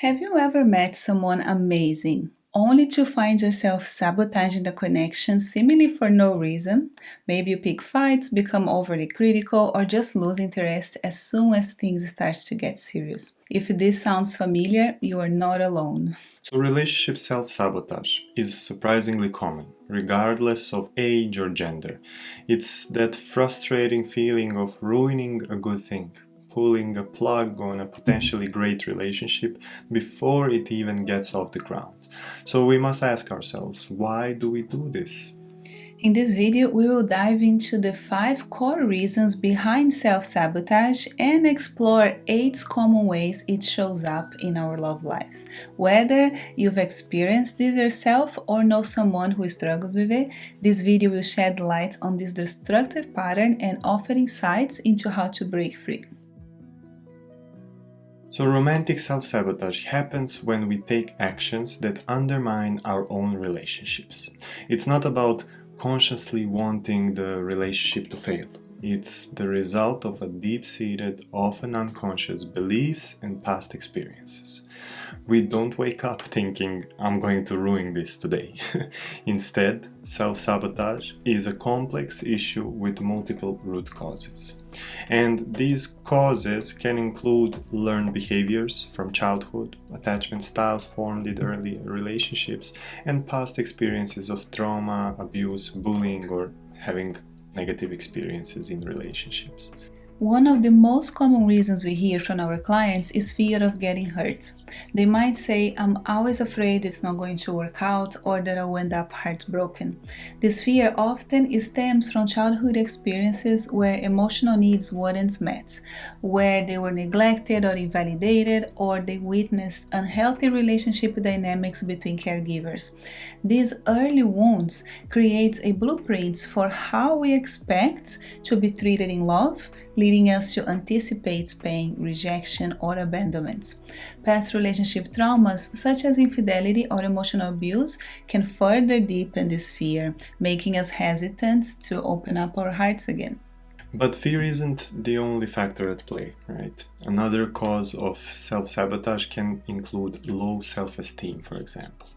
Have you ever met someone amazing, only to find yourself sabotaging the connection seemingly for no reason? Maybe you pick fights, become overly critical, or just lose interest as soon as things start to get serious. If this sounds familiar, you are not alone. So, relationship self sabotage is surprisingly common, regardless of age or gender. It's that frustrating feeling of ruining a good thing, pulling a plug on a potentially great relationship before it even gets off the ground. So, we must ask ourselves, why do we do this? In this video, we will dive into the 5 core reasons behind self-sabotage and explore 8 common ways it shows up in our love lives. Whether you've experienced this yourself or know someone who struggles with it, this video will shed light on this destructive pattern and offer insights into how to break free. So, romantic self sabotage happens when we take actions that undermine our own relationships. It's not about consciously wanting the relationship to fail. It's the result of a deep seated, often unconscious beliefs and past experiences. We don't wake up thinking, I'm going to ruin this today. Instead, self sabotage is a complex issue with multiple root causes. And these causes can include learned behaviors from childhood, attachment styles formed in early relationships, and past experiences of trauma, abuse, bullying, or having negative experiences in relationships. One of the most common reasons we hear from our clients is fear of getting hurt. They might say, I'm always afraid it's not going to work out or that I'll end up heartbroken. This fear often stems from childhood experiences where emotional needs weren't met, where they were neglected or invalidated, or they witnessed unhealthy relationship dynamics between caregivers. These early wounds create a blueprint for how we expect to be treated in love, leading us to anticipate pain, rejection, or abandonment. Past relationship traumas, such as infidelity or emotional abuse, can further deepen this fear, making us hesitant to open up our hearts again. But fear isn't the only factor at play, right? Another cause of self sabotage can include low self esteem, for example.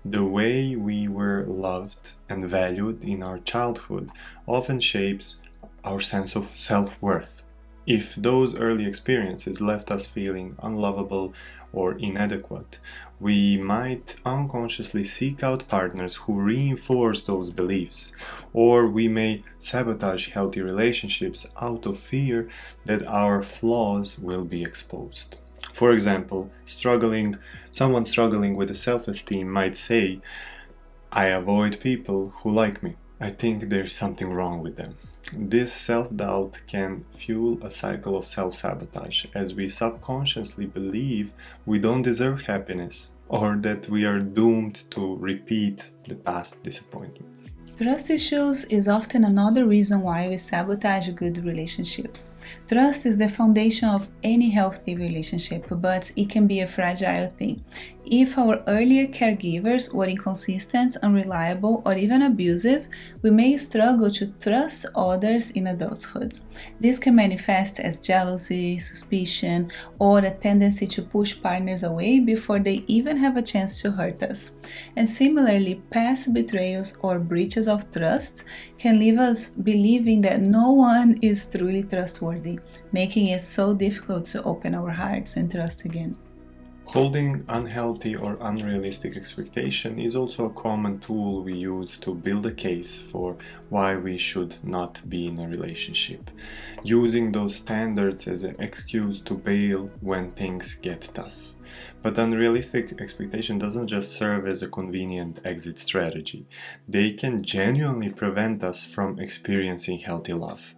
The way we were loved and valued in our childhood often shapes our sense of self worth. If those early experiences left us feeling unlovable or inadequate, we might unconsciously seek out partners who reinforce those beliefs, or we may sabotage healthy relationships out of fear that our flaws will be exposed. For example, someone struggling with self-esteem might say, I avoid people who like me. I think there's something wrong with them. This self doubt can fuel a cycle of self sabotage as we subconsciously believe we don't deserve happiness or that we are doomed to repeat the past disappointments. Trust issues is often another reason why we sabotage good relationships. Trust is the foundation of any healthy relationship, but it can be a fragile thing. If our earlier caregivers were inconsistent, unreliable, or even abusive, we may struggle to trust others in adulthood. This can manifest as jealousy, suspicion, or a tendency to push partners away before they even have a chance to hurt us. And similarly, past betrayals or breaches of trust can leave us believing that no one is truly trustworthy, making it so difficult to open our hearts and trust again. Holding unhealthy or unrealistic expectation is also a common tool we use to build a case for why we should not be in a relationship, using those standards as an excuse to bail when things get tough. But unrealistic expectation doesn't just serve as a convenient exit strategy. They can genuinely prevent us from experiencing healthy love.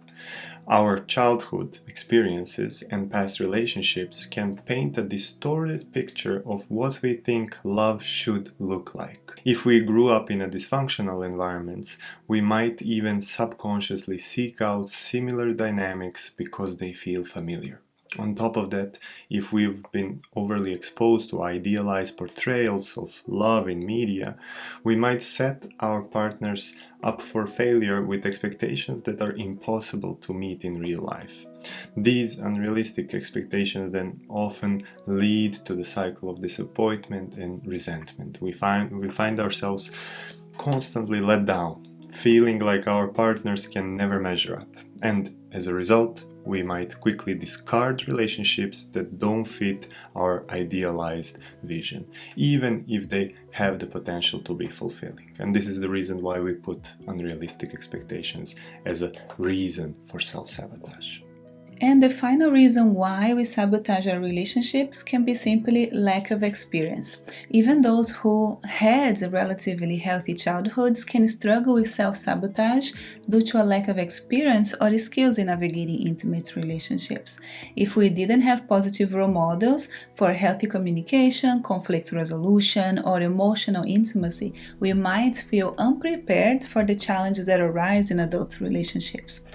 Our childhood experiences and past relationships can paint a distorted picture of what we think love should look like. If we grew up in a dysfunctional environment, we might even subconsciously seek out similar dynamics because they feel familiar. On top of that, if we've been overly exposed to idealized portrayals of love in media, we might set our partners up for failure with expectations that are impossible to meet in real life. These unrealistic expectations then often lead to the cycle of disappointment and resentment. We find ourselves constantly let down, feeling like our partners can never measure up. And as a result, we might quickly discard relationships that don't fit our idealized vision, even if they have the potential to be fulfilling. And this is the reason why we put unrealistic expectations as a reason for self-sabotage. And the final reason why we sabotage our relationships can be simply lack of experience. Even those who had relatively healthy childhoods can struggle with self-sabotage due to a lack of experience or skills in navigating intimate relationships. If we didn't have positive role models for healthy communication, conflict resolution, or emotional intimacy, we might feel unprepared for the challenges that arise in adult relationships.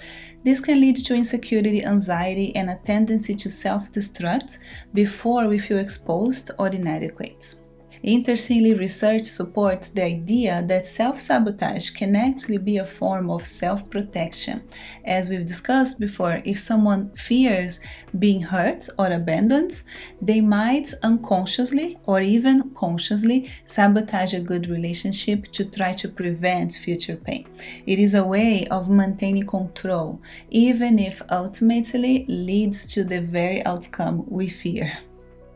This can lead to insecurity, anxiety, and a tendency to self-destruct before we feel exposed or inadequate. Interestingly, research supports the idea that self-sabotage can actually be a form of self-protection. As we've discussed before, if someone fears being hurt or abandoned, they might unconsciously or even consciously sabotage a good relationship to try to prevent future pain. It is a way of maintaining control, even if ultimately leads to the very outcome we fear.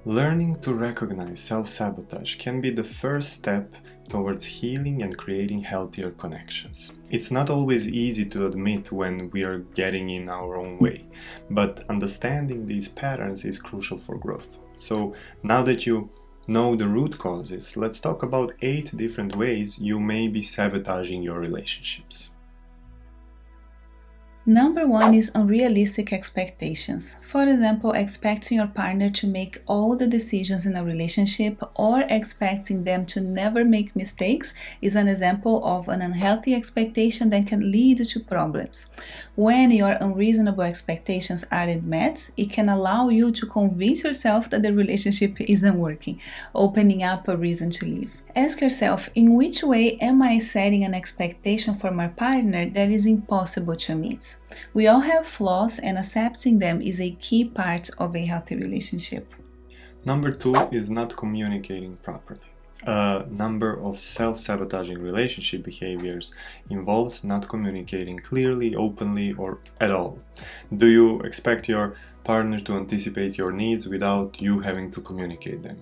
Learning to recognize self-sabotage can be the first step towards healing and creating healthier connections. It's not always easy to admit when we are getting in our own way, but understanding these patterns is crucial for growth. So now that you know the root causes, let's talk about 8 different ways you may be sabotaging your relationships. Number 1 is unrealistic expectations. For example, expecting your partner to make all the decisions in a relationship or expecting them to never make mistakes is an example of an unhealthy expectation that can lead to problems. When your unreasonable expectations aren't met, it can allow you to convince yourself that the relationship isn't working, opening up a reason to leave. Ask yourself, in which way am I setting an expectation for my partner that is impossible to meet? We all have flaws, and accepting them is a key part of a healthy relationship. Number 2 is not communicating properly. A number of self-sabotaging relationship behaviors involves not communicating clearly, openly, or at all. Do you expect your partner to anticipate your needs without you having to communicate them?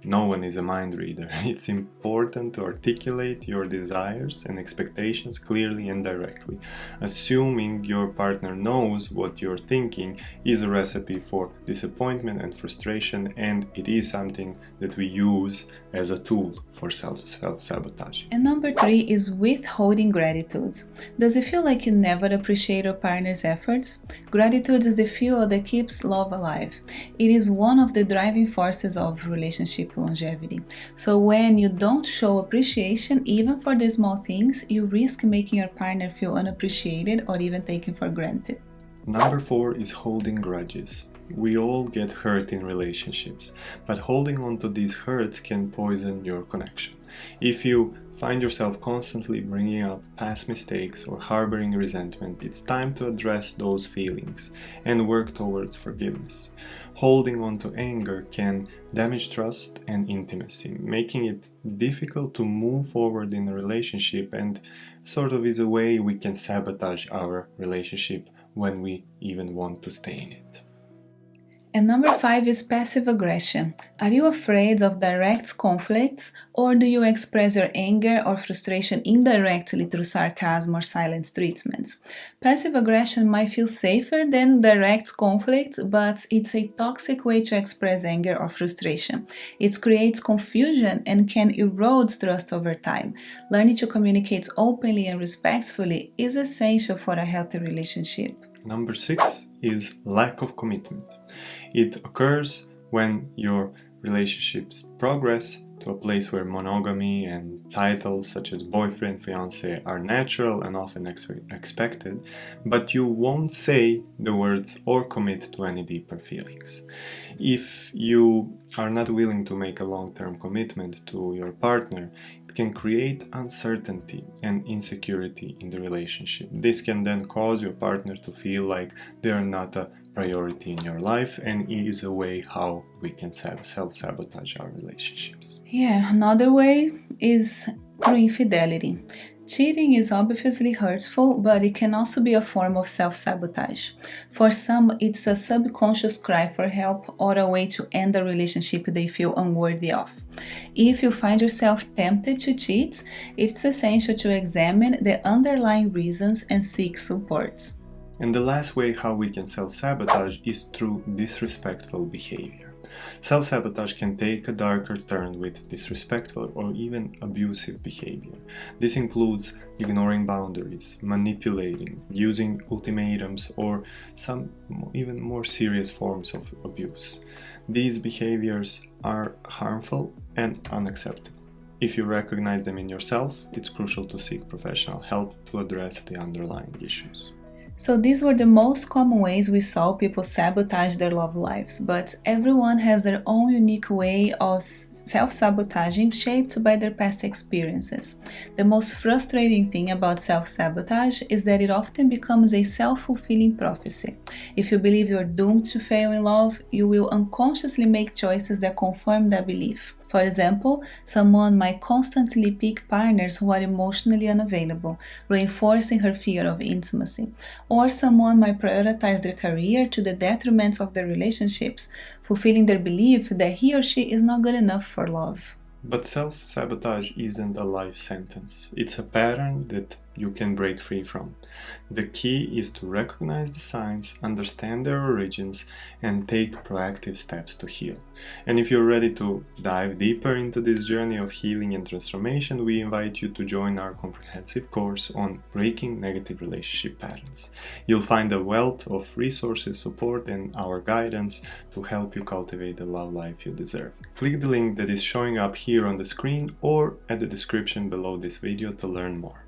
No one is a mind reader. It's important to articulate your desires and expectations clearly and directly. Assuming your partner knows what you're thinking is a recipe for disappointment and frustration, and it is something that we use as a tool for self-sabotage. And number 3 is withholding gratitude. Does it feel like you never appreciate your partner's efforts? Gratitude is the fuel that keeps love alive. It is one of the driving forces of relationship longevity. So when you don't show appreciation even for the small things, you risk making your partner feel unappreciated or even taken for granted. Number 4 is holding grudges. We all get hurt in relationships, but holding on to these hurts can poison your connection. If you find yourself constantly bringing up past mistakes or harboring resentment, it's time to address those feelings and work towards forgiveness. Holding on to anger can damage trust and intimacy, making it difficult to move forward in a relationship, and sort of is a way we can sabotage our relationship when we even want to stay in it. And number 5 is passive aggression. Are you afraid of direct conflicts, or do you express your anger or frustration indirectly through sarcasm or silent treatment? Passive aggression might feel safer than direct conflict, but it's a toxic way to express anger or frustration. It creates confusion and can erode trust over time. Learning to communicate openly and respectfully is essential for a healthy relationship. Number 6 is lack of commitment. It occurs when your relationships progress to a place where monogamy and titles such as boyfriend, fiance are natural and often expected, but you won't say the words or commit to any deeper feelings. If you are not willing to make a long-term commitment to your partner, it can create uncertainty and insecurity in the relationship. This can then cause your partner to feel like they are not a priority in your life, and is a way how we can self-sabotage our relationships. Yeah, another way is through infidelity. Cheating is obviously hurtful, but it can also be a form of self-sabotage. For some, it's a subconscious cry for help or a way to end a relationship they feel unworthy of. If you find yourself tempted to cheat, it's essential to examine the underlying reasons and seek support. And the last way how we can self-sabotage is through disrespectful behavior. Self-sabotage can take a darker turn with disrespectful or even abusive behavior. This includes ignoring boundaries, manipulating, using ultimatums, or some even more serious forms of abuse. These behaviors are harmful and unacceptable. If you recognize them in yourself, it's crucial to seek professional help to address the underlying issues. So these were the most common ways we saw people sabotage their love lives, but everyone has their own unique way of self-sabotaging shaped by their past experiences. The most frustrating thing about self-sabotage is that it often becomes a self-fulfilling prophecy. If you believe you're doomed to fail in love, you will unconsciously make choices that confirm that belief. For example, someone might constantly pick partners who are emotionally unavailable, reinforcing her fear of intimacy. Or someone might prioritize their career to the detriment of their relationships, fulfilling their belief that he or she is not good enough for love. But self-sabotage isn't a life sentence. It's a pattern that you can break free from. The key is to recognize the signs, understand their origins, and take proactive steps to heal. And if you're ready to dive deeper into this journey of healing and transformation, we invite you to join our comprehensive course on breaking negative relationship patterns. You'll find a wealth of resources, support, and our guidance to help you cultivate the love life you deserve. Click the link that is showing up here on the screen or at the description below this video to learn more.